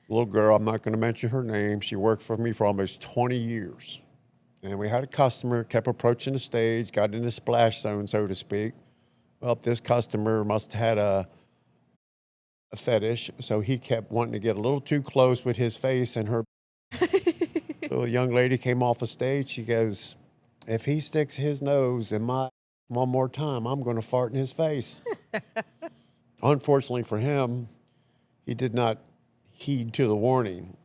This little girl, I'm not going to mention her name. She worked for me for almost 20 years. And we had a customer, kept approaching the stage, got in the splash zone, so to speak. Well, this customer must have had a fetish, so he kept wanting to get a little too close with his face, and her little young lady came off the stage. She goes, if he sticks his nose in my one more time, I'm going to fart in his face. Unfortunately for him, he did not heed to the warning.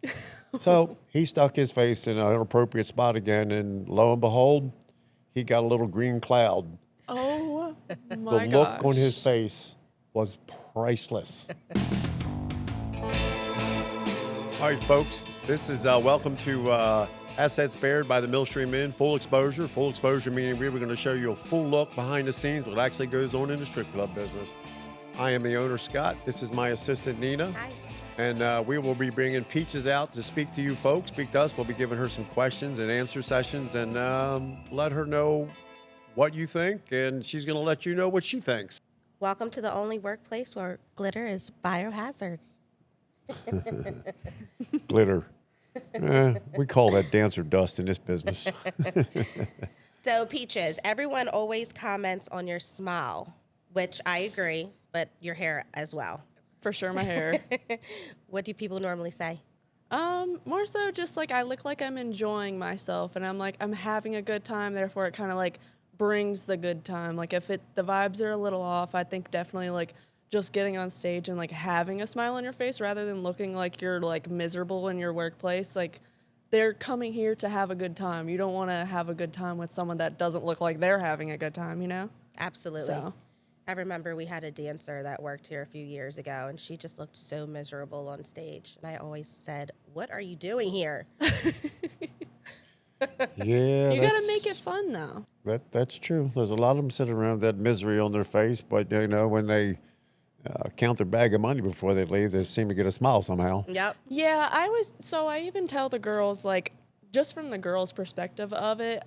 So he stuck his face in an inappropriate spot again, and lo and behold, he got a little green cloud. Oh, The my look on his face was priceless. All right, folks, this is welcome to Assets Bared by the Millstream Inn. Full exposure meaning we were going to show you a full look behind the scenes, what actually goes on in the strip club business. I am the owner, Scott. This is my assistant, Nina. Hi. And we will be bringing Peaches out to speak to you folks, speak to us. We'll be giving her some questions and answer sessions and let her know what you think, and she's going to let you know what she thinks. Welcome to the only workplace where glitter is biohazards. Glitter. We call that dancer dust in this business. So, Peaches, everyone always comments on your smile, which I agree, but your hair as well. For sure, my hair. What do people normally say? More so just like I look like I'm enjoying myself and I'm like, I'm having a good time. Therefore, it kind of like brings the good time. Like if the vibes are a little off, I think definitely like just getting on stage and like having a smile on your face rather than looking like you're like miserable in your workplace. Like they're coming here to have a good time. You don't want to have a good time with someone that doesn't look like they're having a good time, you know? Absolutely. So. I remember we had a dancer that worked here a few years ago, and she just looked so miserable on stage. And I always said, what are you doing here? Yeah, you got to make it fun, though. That's true. There's a lot of them sitting around with that misery on their face, but, you know, when they count their bag of money before they leave, they seem to get a smile somehow. Yep. Yeah, I even tell the girls, like, just from the girls' perspective of it,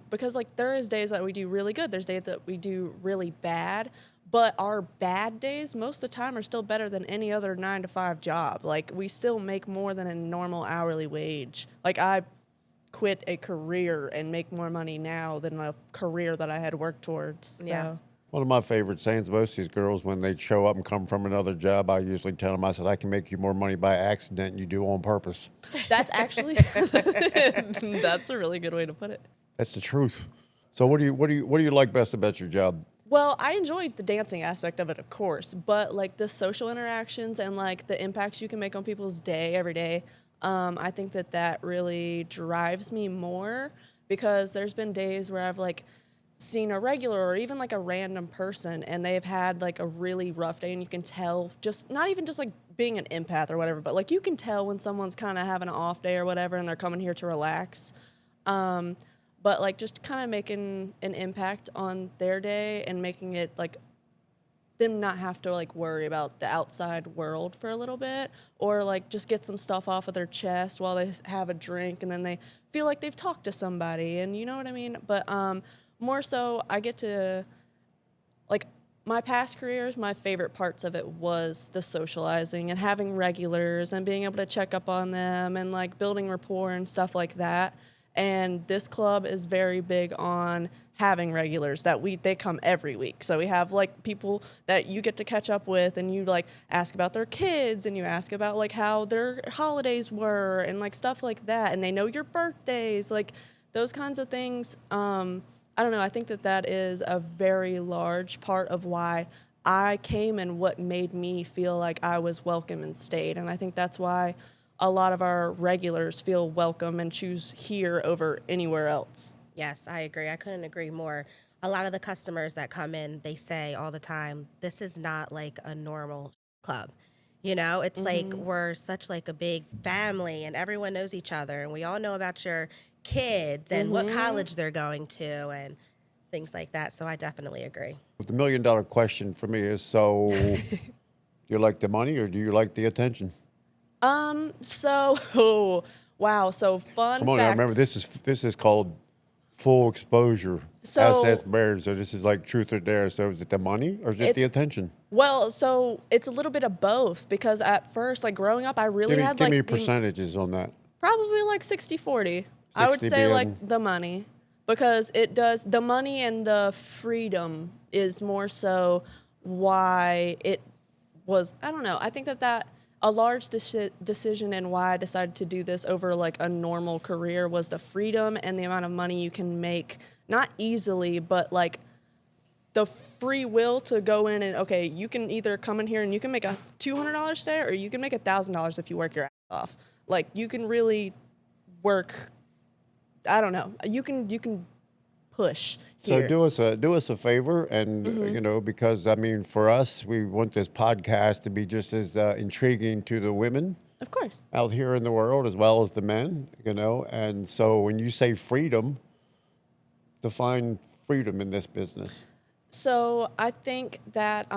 because, like, there is days that we do really good. There's days that we do really bad. But our bad days, most of the time, are still better than any other 9-to-5 job. Like, we still make more than a normal hourly wage. Like, I quit a career and make more money now than a career that I had worked towards. So. Yeah. One of my favorite sayings, most of these girls, when they show up and come from another job, I usually tell them, I said, I can make you more money by accident than you do on purpose. That's actually, that's a really good way to put it. That's the truth. So what do you like best about your job? Well, I enjoyed the dancing aspect of it, of course, but like the social interactions and like the impacts you can make on people's day every day, I think that really drives me more because there's been days where I've like seen a regular or even like a random person and they've had like a really rough day and you can tell just not even just like being an empath or whatever, but like you can tell when someone's kind of having an off day or whatever and they're coming here to relax. But like just kind of making an impact on their day and making it like them not have to like worry about the outside world for a little bit or like just get some stuff off of their chest while they have a drink and then they feel like they've talked to somebody and you know what I mean? But more so I get to like my past careers, my favorite parts of it was the socializing and having regulars and being able to check up on them and like building rapport and stuff like that. And this club is very big on having regulars that they come every week. So we have like people that you get to catch up with and you like ask about their kids and you ask about like how their holidays were and like stuff like that. And they know your birthdays, like those kinds of things. I don't know. I think that is a very large part of why I came and what made me feel like I was welcome and stayed. And I think that's why a lot of our regulars feel welcome and choose here over anywhere else. Yes, I agree. I couldn't agree more. A lot of the customers that come in, they say all the time, this is not like a normal club. You know, it's like we're such like a big family and everyone knows each other and we all know about your kids and what college they're going to and things like that. So I definitely agree. The $1 million question for me is, so do you like the money or do you like the attention? So, wow. So fun Come on, now, fact. remember this is called full exposure So- assets marriage. So this is like truth or dare. So is it the money or is it the It's- attention? Well, so it's a little bit of both because at first, like growing up, I really had Give like me the- percentages on that. probably like 60-40. I would 60 say like being- the money because it does the money and the freedom is more so why it was. I don't know. I think that a large decision and why I decided to do this over like a normal career was the freedom and the amount of money you can make, not easily, but like the free will to go in and, okay, you can either come in here and you can make a $200 today or you can make $1,000 if you work your ass off. Like you can really work. I don't know. You can push. So Here. do us a favor, and you know, because I mean, for us, we want this podcast to be just as intriguing to the women Of course. out here in the world as well as the men. You know, and so when you say freedom, define freedom in this business. So I think that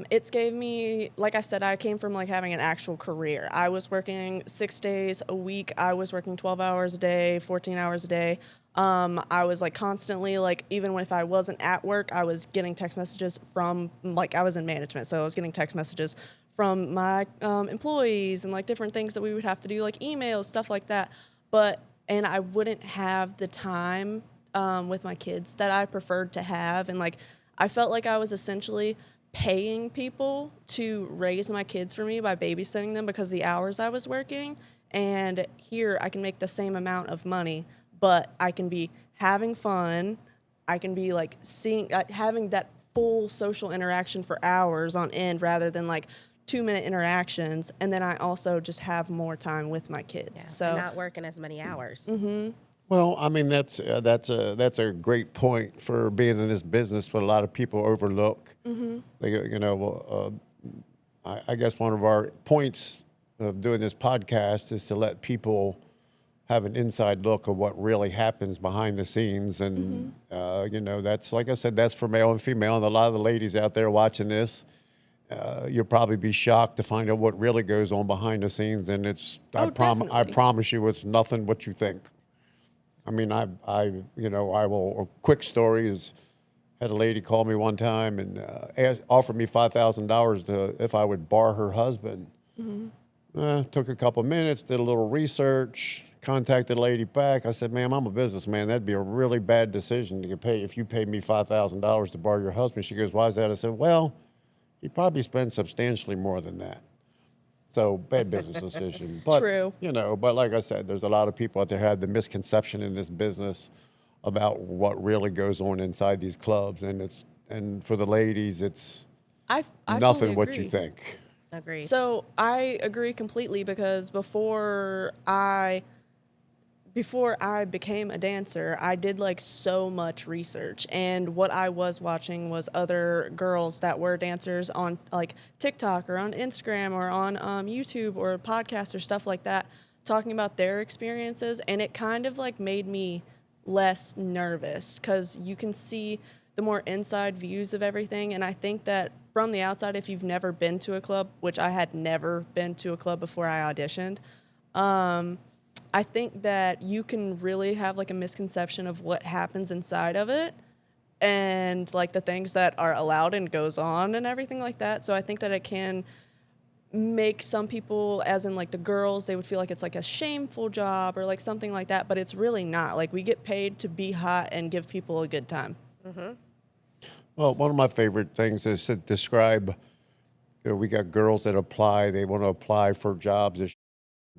it's gave me, like I said, I came from like having an actual career. I was working 6 days a week. I was working 12 hours a day, 14 hours a day. I was like constantly, like even if I wasn't at work, I was getting text messages from, like I was in management, so I was getting text messages from my employees and like different things that we would have to do, like emails, stuff like that. And I wouldn't have the time with my kids that I preferred to have, and like I felt like I was essentially paying people to raise my kids for me by babysitting them because of the hours I was working. And here I can make the same amount of money, but I can be having fun. I can be like having that full social interaction for hours on end rather than like 2-minute interactions. And then I also just have more time with my kids. Yeah, So and not working as many hours. Well, I mean that's a great point for being in this business. What a lot of people overlook. They go, you know, I guess one of our points of doing this podcast is to let people have an inside look of what really happens behind the scenes, and you know, that's like I said, that's for male and female, and a lot of the ladies out there watching this. You'll probably be shocked to find out what really goes on behind the scenes, and it's I definitely. promise you, it's nothing what you think. I mean, you know, I will. A quick story is, had a lady call me one time and offered me $5,000 if I would bar her husband. Took a couple minutes, did a little research, contacted the lady back. I said, "Ma'am, I'm a businessman. That'd be a really bad decision to pay if you paid me $5,000 to bar your husband." She goes, "Why is that?" I said, "Well, he probably spends substantially more than that." So bad business decision. But, True. You know, but like I said, there's a lot of people out there have the misconception in this business about what really goes on inside these clubs, and for the ladies, it's I nothing fully what agree. you think. Agreed. So I agree completely because before I became a dancer, I did like so much research, and what I was watching was other girls that were dancers on like TikTok or on Instagram or on YouTube or podcasts or stuff like that, talking about their experiences, and it kind of like made me less nervous because you can see the more inside views of everything. And I think that from the outside, if you've never been to a club, which I had never been to a club before I auditioned, I think that you can really have like a misconception of what happens inside of it and like the things that are allowed and goes on and everything like that. So I think that it can make some people, as in like the girls, they would feel like it's like a shameful job or like something like that, but it's really not. Like we get paid to be hot and give people a good time. Well, one of my favorite things is to describe, you know, we got girls that apply, they want to apply for jobs as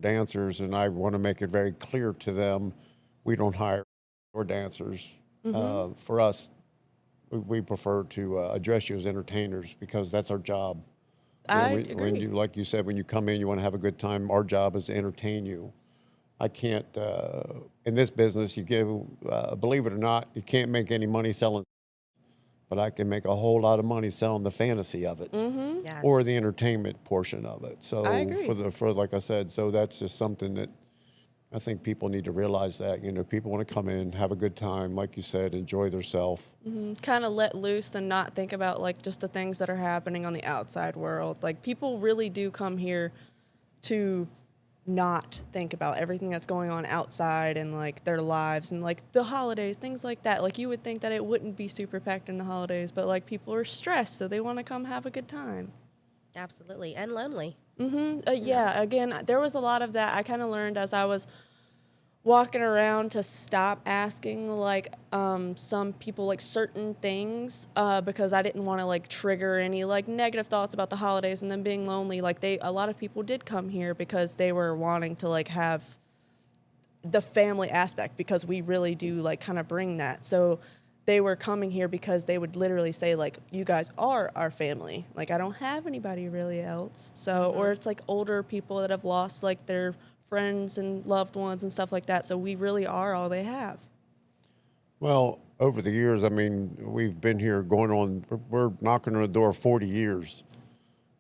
dancers, and I want to make it very clear to them, we don't hire or dancers. For us, we prefer to address you as entertainers because that's our job. I When agree. you, like you said, when you come in, you want to have a good time. Our job is to entertain you. I can't, in this business, believe it or not, you can't make any money selling, but I can make a whole lot of money selling the fantasy of it Yes. or the entertainment portion of it. So I agree. for like I said, so that's just something that I think people need to realize that, you know, people want to come in, have a good time, like you said, enjoy themselves. Kind of let loose and not think about like just the things that are happening on the outside world. Like people really do come here to not think about everything that's going on outside and like their lives and like the holidays, things like that. Like you would think that it wouldn't be super packed in the holidays, but like people are stressed, so they want to come have a good time. Absolutely. And lonely. Yeah, again, there was a lot of that I kind of learned as I was walking around to stop asking like some people like certain things because I didn't want to like trigger any like negative thoughts about the holidays and them being lonely. Like a lot of people did come here because they were wanting to like have the family aspect, because we really do like kind of bring that. So they were coming here because they would literally say like, you guys are our family. Like I don't have anybody really else. So or it's like older people that have lost like their friends and loved ones and stuff like that. So we really are all they have. Well, over the years, I mean, we've been here going on, we're knocking on the door 40 years.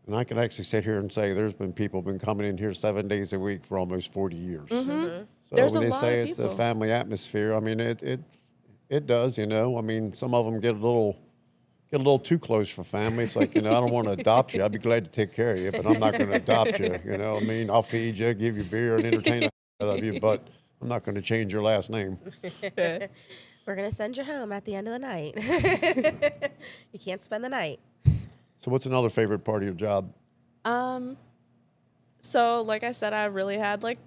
And I can actually sit here and say there's been people been coming in here 7 days a week for almost 40 years. So There's when a they lot say of it's a people. family atmosphere, I mean, it does, you know. I mean, some of them get a little too close for family. It's like, you know, I don't want to adopt you. I'd be glad to take care of you, but I'm not going to adopt you. You know what I mean? I'll feed you, give you beer, and entertain the out of you, but I'm not going to change your last name. We're going to send you home at the end of the night. You can't spend the night. So what's another favorite part of your job? So like I said, I really had like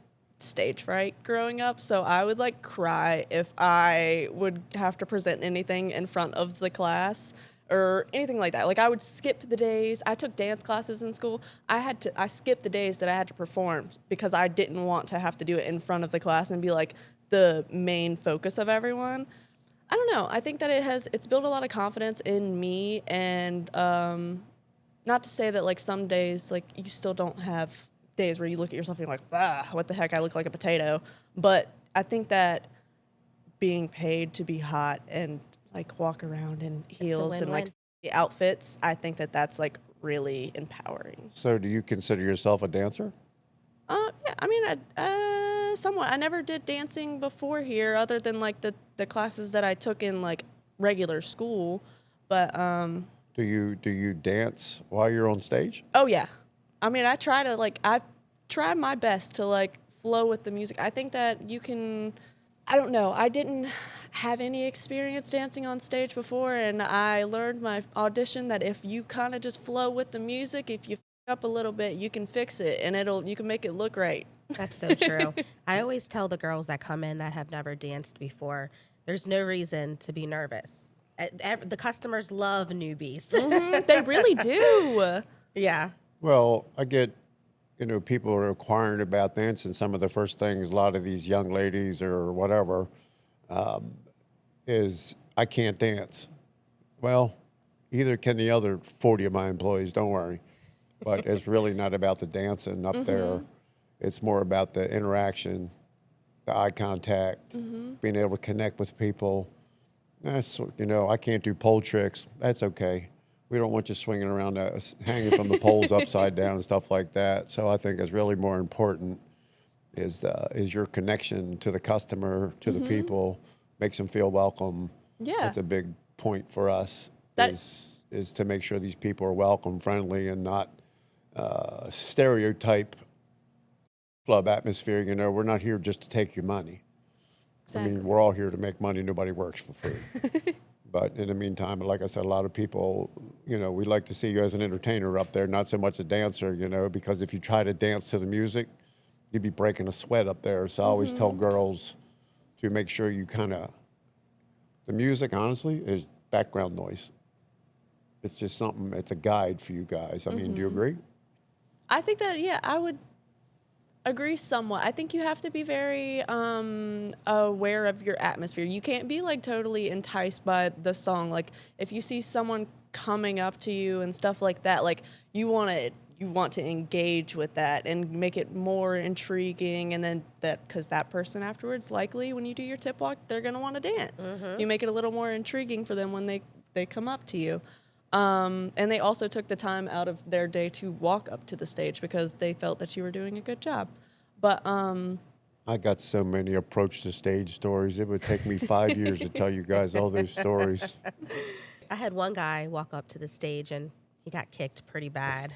stage fright growing up. So I would like cry if I would have to present anything in front of the class or anything like that. Like I would skip the days. I took dance classes in school. I skipped the days that I had to perform because I didn't want to have to do it in front of the class and be like the main focus of everyone. I don't know. I think that it's built a lot of confidence in me, and not to say that like some days like you still don't have days where you look at yourself and you're like, what the heck, I look like a potato. But I think that being paid to be hot and like walk around in heels and like win-win. the outfits, I think that that's like really empowering. So do you consider yourself a dancer? Yeah, I mean, somewhat. I never did dancing before here, other than like the classes that I took in like regular school. But Do you dance while you're on stage? oh yeah, I mean, I've tried my best to like flow with the music. I think that you can. I don't know. I didn't have any experience dancing on stage before, and I learned my audition that if you kind of just flow with the music, if you f up a little bit, you can fix it, and you can make it look right. That's so true. I always tell the girls that come in that have never danced before, there's no reason to be nervous. The customers love newbies. They really do. Yeah. Well, I get, you know, people are inquiring about dance, and some of the first things a lot of these young ladies or whatever is, I can't dance. Well, either can the other 40 of my employees, don't worry. But it's really not about the dancing up there. It's more about the interaction, the eye contact, being able to connect with people. That's, you know, I can't do pole tricks. That's okay. We don't want you swinging around, hanging from the poles upside down and stuff like that. So I think it's really more important is your connection to the customer, to the people, makes them feel welcome. Yeah. That's a big point for us. That- Is to make sure these people are welcome, friendly, and not stereotype club atmosphere. You know, we're not here just to take your money. Exactly. I mean, we're all here to make money. Nobody works for free. But in the meantime, like I said, a lot of people, you know, we like to see you as an entertainer up there, not so much a dancer, you know, because if you try to dance to the music, you'd be breaking a sweat up there. So I always tell girls to make sure you the music, honestly, is background noise. It's just something, it's a guide for you guys. I mean, do you agree? I think that, yeah, I would agree somewhat. I think you have to be very aware of your atmosphere. You can't be like totally enticed by the song. Like if you see someone coming up to you and stuff like that, like you want to engage with that and make it more intriguing, and then because that person afterwards, likely when you do your tip walk, they're gonna want to dance. You make it a little more intriguing for them when they come up to you. And they also took the time out of their day to walk up to the stage because they felt that you were doing a good job. But I got so many approach to stage stories. It would take me 5 years to tell you guys all those stories. I had one guy walk up to the stage and he got kicked pretty bad.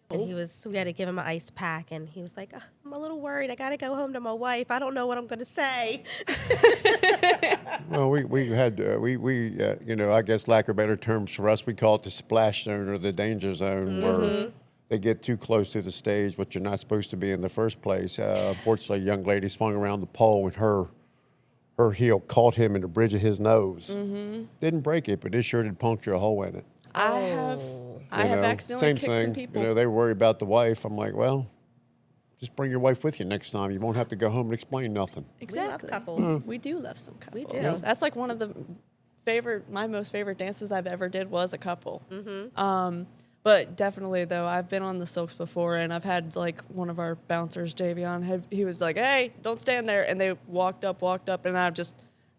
And we had to give him an ice pack, and he was like, oh, I'm a little worried. I got to go home to my wife. I don't know what I'm going to say. Well, we had you know, I guess lack of better terms for us, we call it the splash zone or the danger zone, where they get too close to the stage, which you're not supposed to be in the first place. Unfortunately, a young lady swung around the pole and her heel caught him in the bridge of his nose. Didn't break it, but it sure did puncture a hole in it. I have You know, accidentally same kicked thing. some people. You know, they worry about the wife. I'm like, well, just bring your wife with you next time. You won't have to go home and explain nothing. Exactly. We love couples. We do love some couples. We do. That's like one of the my most favorite dances I've ever did was a couple. But definitely though, I've been on the silks before, and I've had like one of our bouncers, Javion, he was like, "Hey, don't stand there," and they walked up, and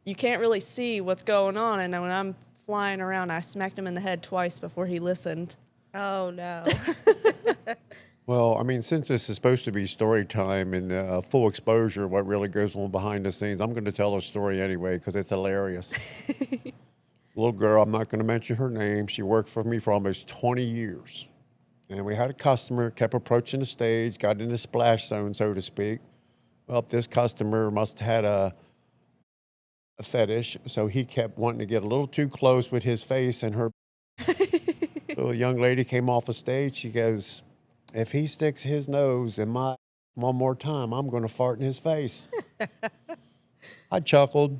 you can't really see what's going on, and then when I'm flying around, I smacked him in the head twice before he listened. Oh, no. Well, I mean, since this is supposed to be story time and full exposure, what really goes on behind the scenes, I'm going to tell a story anyway because it's hilarious. It's a little girl, I'm not going to mention her name. She worked for me for almost 20 years. And we had a customer, kept approaching the stage, got in the splash zone, so to speak. Well, this customer must have had a fetish, so he kept wanting to get a little too close with his face and her. So a young lady came off the stage. She goes, "If he sticks his nose in my one more time, I'm going to fart in his face." I chuckled.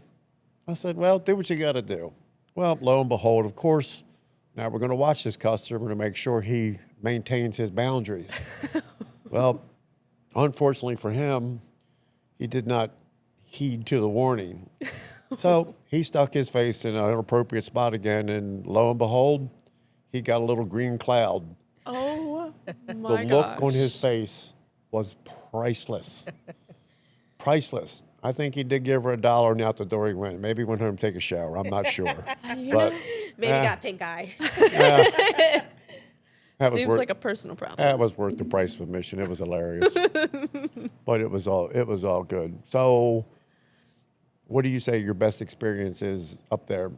I said, "Well, do what you got to do." Well, lo and behold, of course, now we're going to watch this customer to make sure he maintains his boundaries. Well, unfortunately for him, he did not heed to the warning. So he stuck his face in an inappropriate spot again, and lo and behold, he got a little green cloud. Oh The my look on gosh. his face was priceless. Priceless. I think he did give her $1 and out the door he went. Maybe went home to take a shower. I'm not sure. But Maybe got pink eye. that was Seems worth, like a personal problem. that was worth the price of admission. It was hilarious. But it was all good. So what do you say your best experience is up there?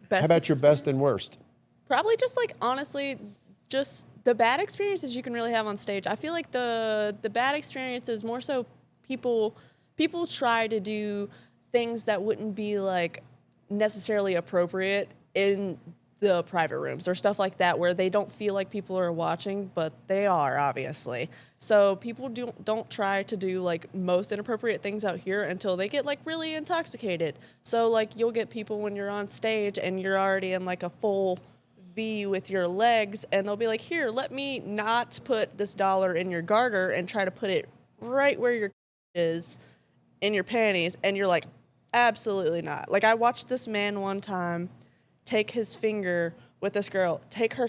Best How about your best and worst? Probably just like honestly, just the bad experiences you can really have on stage. I feel like the bad experiences more so people try to do things that wouldn't be like necessarily appropriate in the private rooms or stuff like that where they don't feel like people are watching, but they are obviously. So people don't try to do like most inappropriate things out here until they get like really intoxicated. So like you'll get people when you're on stage and you're already in like a full V with your legs, and they'll be like, "Here, let me not put this dollar in your garter and try to put it right where your is in your panties," and you're like, "Absolutely not." Like I watched this man one time take his finger with this girl, take her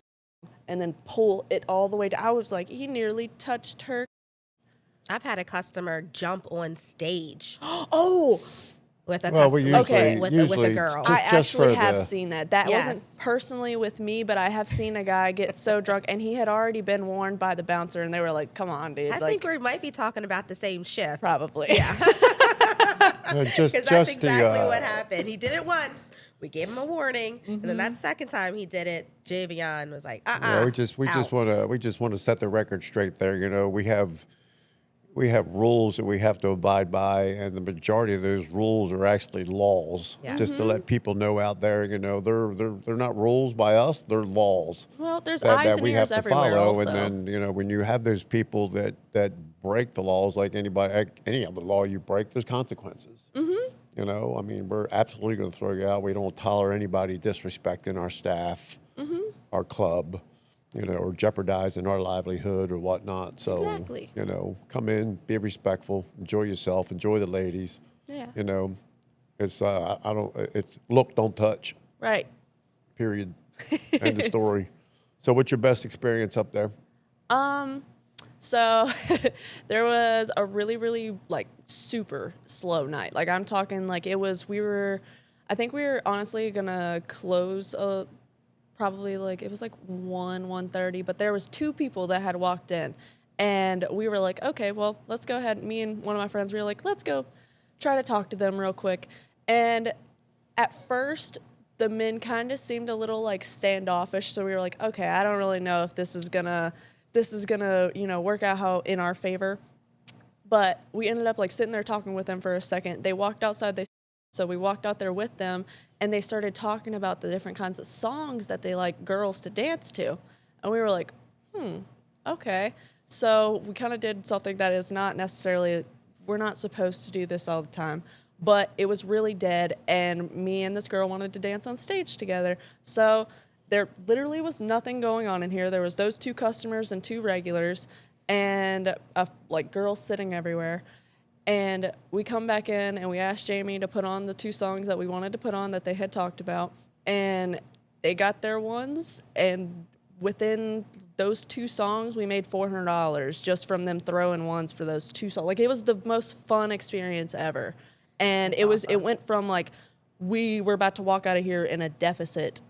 and then pull it all the way down. I was like, he nearly touched her. I've had a customer jump on stage Oh, with a Well, we customer, usually- with usually a girl. just- I actually for have the- seen that. That Yes. wasn't personally with me, but I have seen a guy get so drunk, and he had already been warned by the bouncer, and they were like, "Come on, dude." I like, think we might be talking about the same shift. probably. Yeah. Just Because that's exactly the, what happened. He did it once. We gave him a warning, and then Mm-hmm. that second time he did it, Javion was like, Yeah, we just out. want to set the record straight there. You know, we have rules that we have to abide by, and the majority of those rules are actually laws. Yeah. Just to let people know out there, you know, they're not rules by us; they're laws Well, there's eyes that and we ears have to everywhere. follow. Also, And then, you know, when you have those people that break the laws, like any other law you break, there's consequences. You know, I mean, we're absolutely going to throw you out. We don't tolerate anybody disrespecting our staff, our club, you know, or jeopardizing our livelihood or whatnot. So, Exactly. you know, come in, be respectful, enjoy yourself, enjoy the ladies. Yeah. You know, it's it's look, don't touch. right. Period. End of story. So, what's your best experience up there? So there was a really, really like super slow night. Like I'm talking like I think we were honestly gonna close probably like it was like 1:30, but there was 2 people that had walked in, and we were like, okay, well, let's go ahead. Me and one of my friends, we were like, let's go try to talk to them real quick. And at first, the men kind of seemed a little like standoffish, so we were like, okay, I don't really know if this is gonna, you know, work out how in our favor. But we ended up like sitting there talking with them for a second. They walked outside. So we walked out there with them, and they started talking about the different kinds of songs that they like girls to dance to. And we were like, okay. So we kind of did something that is not necessarily, we're not supposed to do this all the time, but it was really dead. And me and this girl wanted to dance on stage together. So there literally was nothing going on in here. There was those 2 customers and 2 regulars, and like girls sitting everywhere. And we come back in and we asked Jamie to put on the 2 songs that we wanted to put on that they had talked about. And they got their ones. And within those 2 songs, we made $400 just from them throwing ones for those 2 songs. Like, it was the most fun experience ever. And it went from like, we were about to walk out of here in a deficit,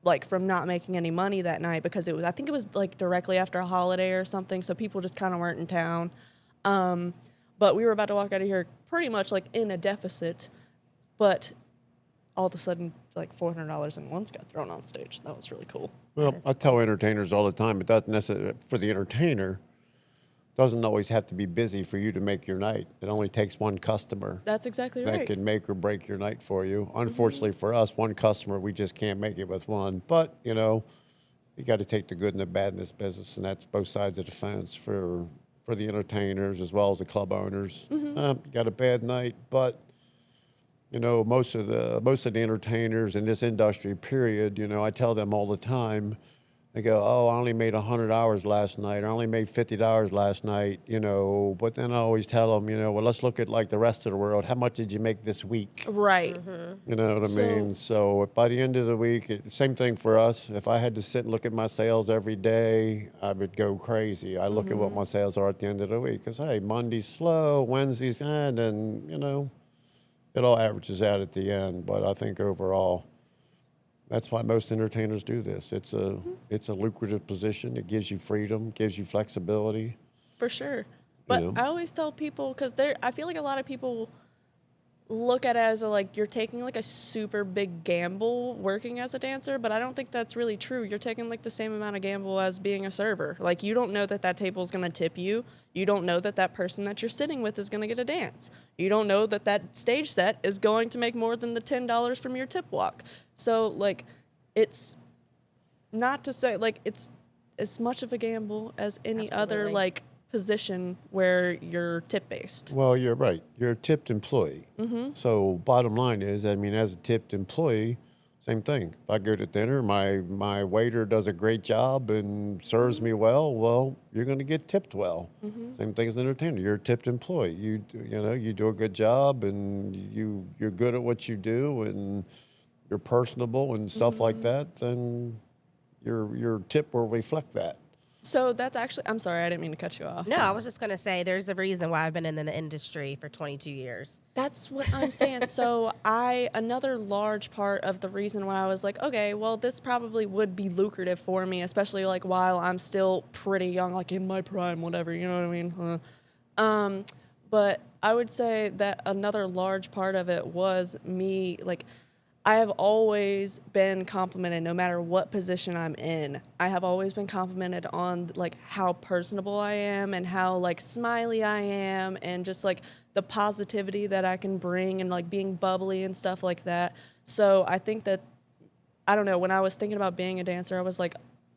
like from not making any money that night, because I think it was like directly after a holiday or something. So people just kind of weren't in town. But we were about to walk out of here pretty much like in a deficit, but all of a sudden, like $400 in ones got thrown on stage. That was really cool. Well, I tell entertainers all the time, but that necessarily for the entertainer doesn't always have to be busy for you to make your night. It only takes one customer. That's exactly that right. can make or break your night for you. Unfortunately for us, one customer, we just can't make it with one. But, you got to take the good and the bad in this business, and that's both sides of the fence for the entertainers as well as the club owners. You got a bad night, but most of the entertainers in this industry, period, I tell them all the time, they go, oh, I only made 100 hours last night. I only made $50 last night, but then I always tell them, well, let's look at like the rest of the world. How much did you make this week? Right. You know what I mean? So by the end of the week, same thing for us. If I had to sit and look at my sales every day, I would go crazy. I look at what my sales are at the end of the week because, hey, Monday's slow, Wednesday's and then, it all averages out at the end. But I think overall, that's why most entertainers do this. It's a lucrative position. It gives you freedom, gives you flexibility. For sure. But I always tell people, because I feel like a lot of people look at it as you're taking like a super big gamble working as a dancer, but I don't think that's really true. You're taking like the same amount of gamble as being a server. Like, you don't know that table is going to tip you. You don't know that person that you're sitting with is going to get a dance. You don't know that stage set is going to make more than the $10 from your tip walk. So like, it's not to say like it's as much of a gamble as any other like position where you're tip based. Well, you're right. You're a tipped employee. So bottom line is, as a tipped employee, same thing. If I go to dinner, my waiter does a great job and serves me well, you're going to get tipped well. Same thing as an entertainer. You're a tipped employee. You do a good job and you're good at what you do and you're personable and stuff like that, then your tip will reflect that. So that's actually, I'm sorry, I didn't mean to cut you off. No, I was just going to say there's a reason why I've been in the industry for 22 years. That's what I'm saying. So another large part of the reason why I was like, okay, well, this probably would be lucrative for me, especially like while I'm still pretty young, like in my prime, whatever, you know what I mean? But I would say that another large part of it was me, like, I have always been complimented no matter what position I'm in. I have always been complimented on like how personable I am and how like smiley I am and just like the positivity that I can bring and like being bubbly and stuff like that. So I think that, I don't know, when I was thinking about being a dancer, I was like,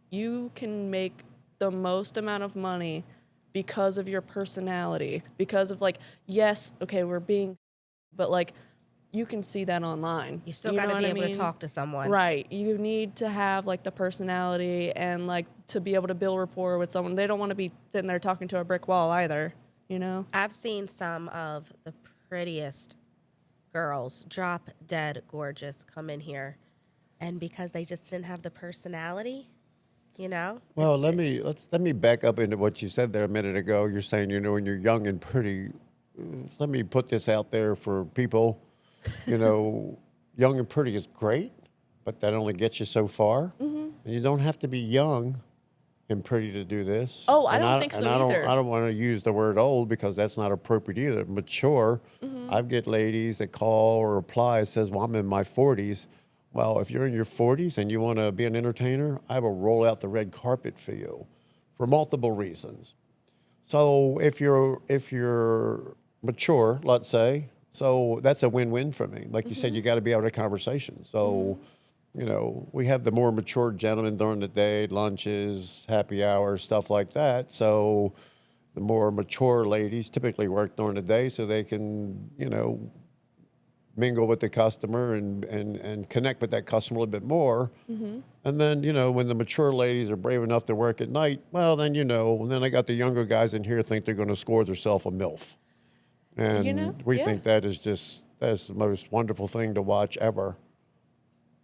you can make the most amount of money because of your personality, because of like, yes, okay, but like, you can see that online. You still got to be able to talk to someone. Right. You need to have like the personality and like to be able to build rapport with someone. They don't want to be sitting there talking to a brick wall either, I've seen some of the prettiest girls, drop dead gorgeous, come in here. And because they just didn't have the personality, Well, let me back up into what you said there a minute ago. You're saying, when you're young and pretty, let me put this out there for people. Young and pretty is great, but that only gets you so far. And you don't have to be young and pretty to do this. Oh, I don't think so either. I don't want to use the word old because that's not appropriate either. Mature. I get ladies that call or apply and says, well, I'm in my 40s. Well, if you're in your 40s and you want to be an entertainer, I will roll out the red carpet for you for multiple reasons. So if you're mature, let's say, so that's a win-win for me. Like you said, you got to be able to have a conversation. So, we have the more mature gentlemen during the day, lunches, happy hours, stuff like that. So the more mature ladies typically work during the day so they can, mingle with the customer and connect with that customer a little bit more. And then, when the mature ladies are brave enough to work at night, well, then, and then I got the younger guys in here think they're going to score themselves a MILF. And we yeah. think that's the most wonderful thing to watch ever.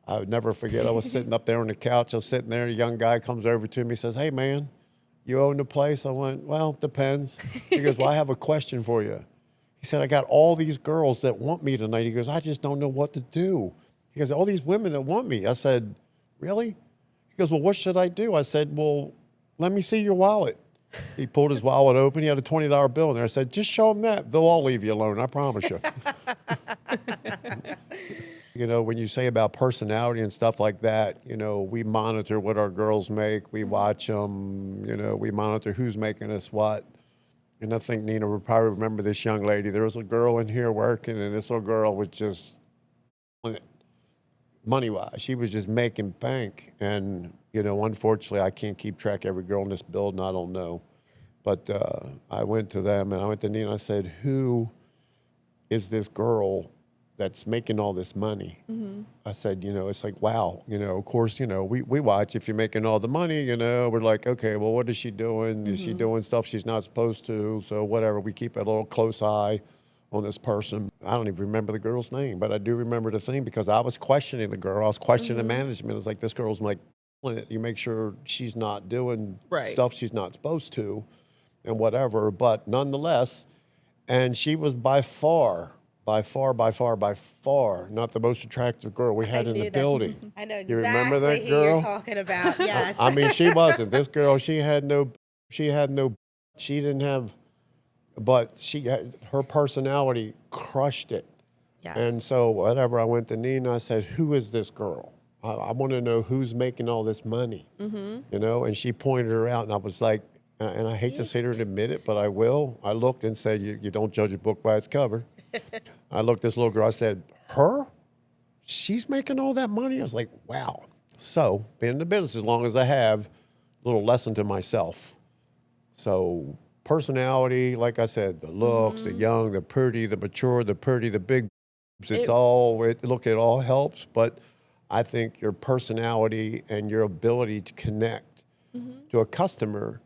I would never forget, I was sitting up there on the couch, I was sitting there, a young guy comes over to me, says, "Hey, man, you own the place?" I went, "Well, depends." He goes, "Well, I have a question for you." He said, "I got all these girls that want me tonight." He goes, "I just don't know what to do." He goes, "All these women that want me." I said, "Really?" He goes, "Well, what should I do?" I said, "Well, let me see your wallet." He pulled his wallet open. He had a $20 bill in there. I said, "Just show them that. They'll all leave you alone, I promise you." When you say about personality and stuff like that, we monitor what our girls make. We watch them. We monitor who's making us what. And I think Nina would probably remember this young lady. There was a girl in here working, and this little girl was just, money-wise, she was just making bank. And, unfortunately, I can't keep track of every girl in this building. I don't know. But I went to them, and I went to Nina, and I said, "Who is this girl that's making all this money?" I said, it's like, wow, of course, we watch if you're making all the money, we're like, okay, well, what is she doing? Is she doing stuff she's not supposed to? So whatever, we keep a little close eye on this person. I don't even remember the girl's name, but I do remember the thing because I was questioning the girl. I was questioning the management. It's like, this girl's like, you make sure she's not doing stuff she's not supposed to and whatever. But nonetheless, and she was by far not the most attractive girl we had in the building. I know You remember exactly that who girl? you're talking about. Yes. I mean, she wasn't. This girl, she didn't have, but her personality crushed it. Yes. And so whatever, I went to Nina, I said, "Who is this girl? I want to know who's making all this money." And she pointed her out, and I was like, and I hate to sit here and admit it, but I will. I looked and said, you don't judge a book by its cover. I looked at this little girl, I said, "Her? She's making all that money?" I was like, wow. So, being in the business as long as I have, a little lesson to myself. So, personality, like I said, the looks, the young, the pretty, the mature, the pretty, the big, it all helps. But I think your personality and your ability to connect to a customer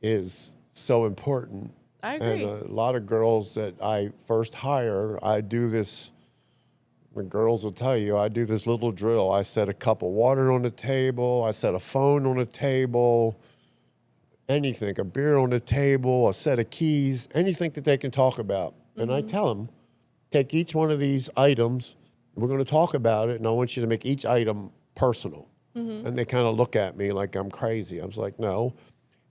is so important. I agree. And a lot of girls that I first hire, I do this, when girls will tell you, I do this little drill. I set a cup of water on the table. I set a phone on the table, anything, a beer on the table, a set of keys, anything that they can talk about. And I tell them, take each one of these items, we're going to talk about it, and I want you to make each item personal. And they kind of look at me like I'm crazy. I was like, no.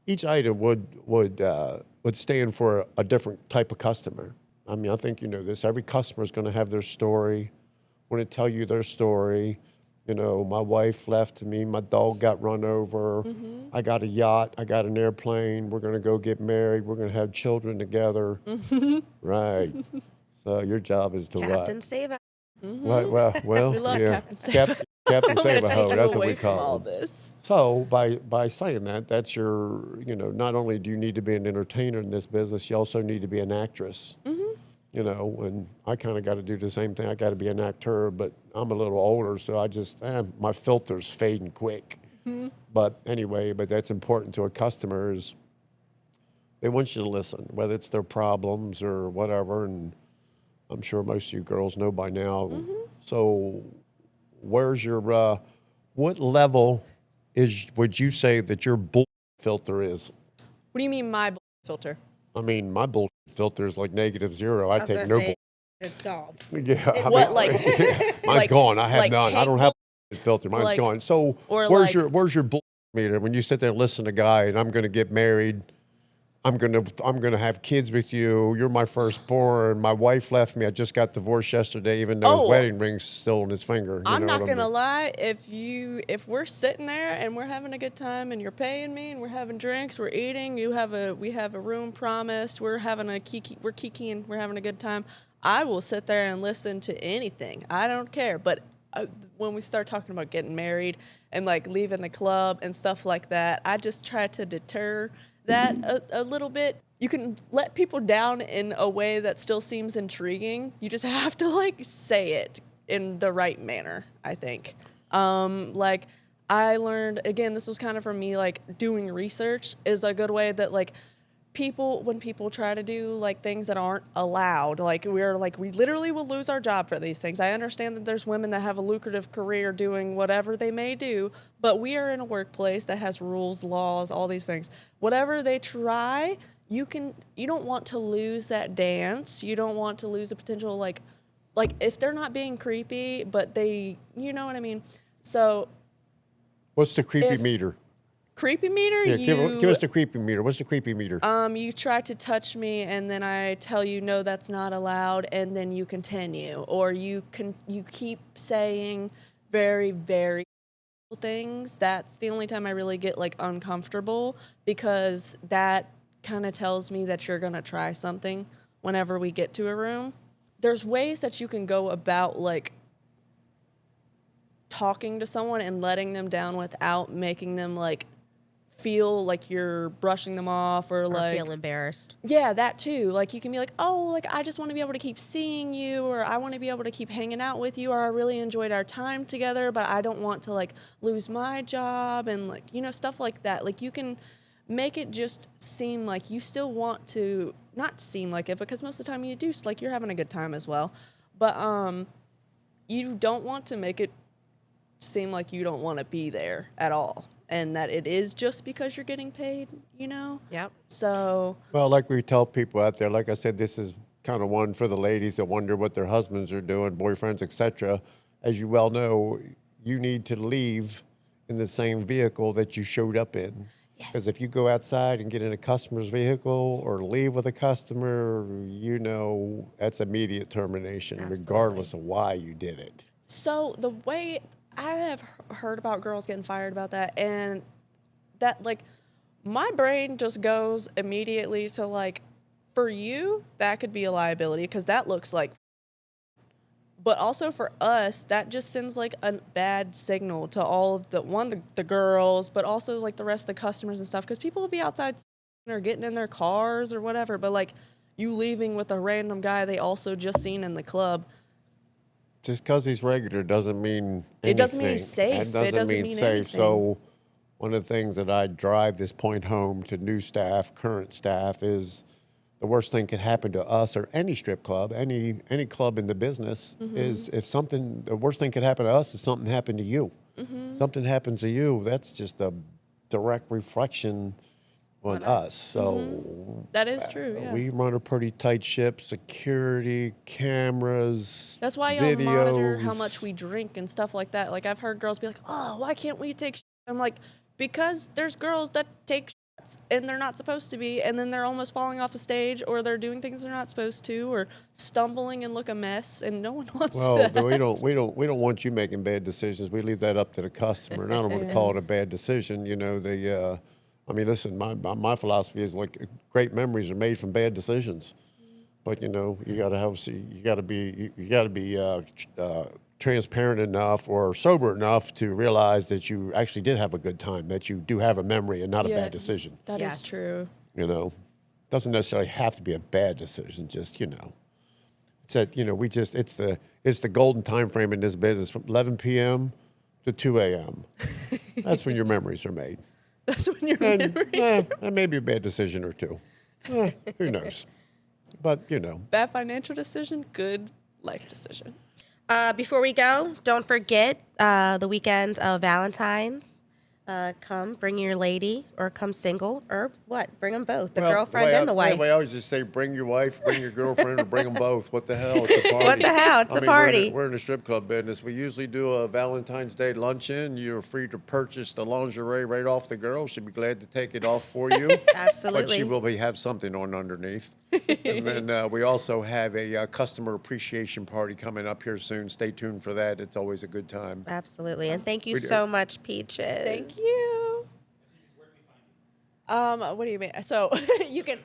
Each item would stand for a different type of customer. I mean, I think you know this. Every customer is going to have their story, want to tell you their story. My wife left me. My dog got run over. I got a yacht. I got an airplane. We're going to go get married. We're going to have children together. Right. So your job is to Captain Save It. Well, We love yeah. Captain Save Captain I'm gonna Save a take Hoe. you That's what away we from all call it. this. So by saying that, that's your, not only do you need to be an entertainer in this business, you also need to be an actress. And I kind of got to do the same thing. I got to be an actor, but I'm a little older, so I just, my filter's fading quick. But anyway, that's important to a customer is they want you to listen, whether it's their problems or whatever. And I'm sure most of you girls know by now. So where's your, what level would you say that your bull filter is? What do you mean my filter? I mean, my bull filter is like -0. I take no bull. It's gone. Yeah. What, like, mine's like- gone. I have like none. I take don't have a filter. Mine's like- gone. So or where's like- your bull meter? When you sit there and listen to a guy and I'm going to get married, I'm gonna have kids with you. You're my firstborn. My wife left me. I just got divorced yesterday, even though his wedding ring's still on his finger. You I'm know not what I gonna mean? lie. If we're sitting there and we're having a good time and you're paying me and we're having drinks, we're eating, we have a room promised, we're having we're kikiing, we're having a good time. I will sit there and listen to anything. I don't care. But when we start talking about getting married and like leaving the club and stuff like that, I just try to deter that a little bit. You can let people down in a way that still seems intriguing. You just have to like say it in the right manner, I think. Like I learned, again, this was kind of from me, like doing research is a good way that like when people try to do like things that aren't allowed, like we literally will lose our job for these things. I understand that there's women that have a lucrative career doing whatever they may do, but we are in a workplace that has rules, laws, all these things. Whatever they try, you don't want to lose that dance. You don't want to lose a potential like if they're not being creepy, but you know what I mean? So What's the creepy meter? Creepy meter? Yeah, give us the creepy meter. What's the creepy meter? You try to touch me and then I tell you no, that's not allowed, and then you continue, or you keep saying very, very things. That's the only time I really get like uncomfortable, because that kind of tells me that you're gonna try something whenever we get to a room. There's ways that you can go about like talking to someone and letting them down without making them like feel like you're brushing them off or like feel embarrassed. Yeah, that too. Like you can be like, oh, like I just want to be able to keep seeing you, or I want to be able to keep hanging out with you, or I really enjoyed our time together, but I don't want to like lose my job, and like, you know, stuff like that. Like you can make it just seem like you still want to, not seem like it, because most of the time you do, like you're having a good time as well. But you don't want to make it seem like you don't want to be there at all, and that it is just because you're getting paid, you know? Yep. So, Well, like we tell people out there, like I said, this is kind of one for the ladies that wonder what their husbands are doing, boyfriends, etc. As you well know, you need to leave in the same vehicle that you showed up in. Because if you go outside and get in a customer's vehicle or leave with a customer, you know that's immediate termination, regardless of why you did it. So the way I have heard about girls getting fired about that, and that like my brain just goes immediately to like, for you, that could be a liability because that looks like, but also for us, that just sends like a bad signal to all of the girls, but also like the rest of the customers and stuff, because people will be outside or getting in their cars or whatever, but like you leaving with a random guy they also just seen in the club. Just because he's regular doesn't mean anything. It doesn't mean safe. It doesn't mean safe. Anything. So one of the things that I drive this point home to new staff, current staff, is the worst thing could happen to us or any strip club, any club in the business, is the worst thing could happen to us is something happened to you. Something happens to you, that's just a direct reflection on us. So That is true, yeah. we run a pretty tight ship, security, cameras, That's why y'all videos. monitor how much we drink and stuff like that. Like I've heard girls be like, oh, why can't we take I'm like, because there's girls that take shots and they're not supposed to be, and then they're almost falling off a stage, or they're doing things they're not supposed to, or stumbling and look a mess, and no one wants that. Well, we don't want you making bad decisions. We leave that up to the customer, and I don't want to call it a bad decision. You know, I mean, listen, my philosophy is like great memories are made from bad decisions, but you know, you got to be transparent enough or sober enough to realize that you actually did have a good time, that you do have a memory and not a bad decision. That is true. You know, doesn't necessarily have to be a bad decision. Just, you know, it's that, you know, it's the golden time frame in this business from 11 p.m. to 2 a.m. That's when your memories are made. That's when your memories And maybe a bad decision or two. Who knows? But, you know. Bad financial decision, good life decision. Before we go, don't forget the weekend of Valentine's. Come, bring your lady, or come single, or what? Bring them both, the Well, girlfriend way and the wife. We always just say, bring your wife, bring your girlfriend, or bring them both. What the hell? It's a party. What the hell? It's a party. We're in the strip club business. We usually do a Valentine's Day luncheon. You're free to purchase the lingerie right off the girl. She'll be glad to take it off for you. Absolutely. But she will have something on underneath. And then we also have a customer appreciation party coming up here soon. Stay tuned for that. It's always a good time. Absolutely. And thank you We do. so much, Peaches. Thank you. What do you mean? So you can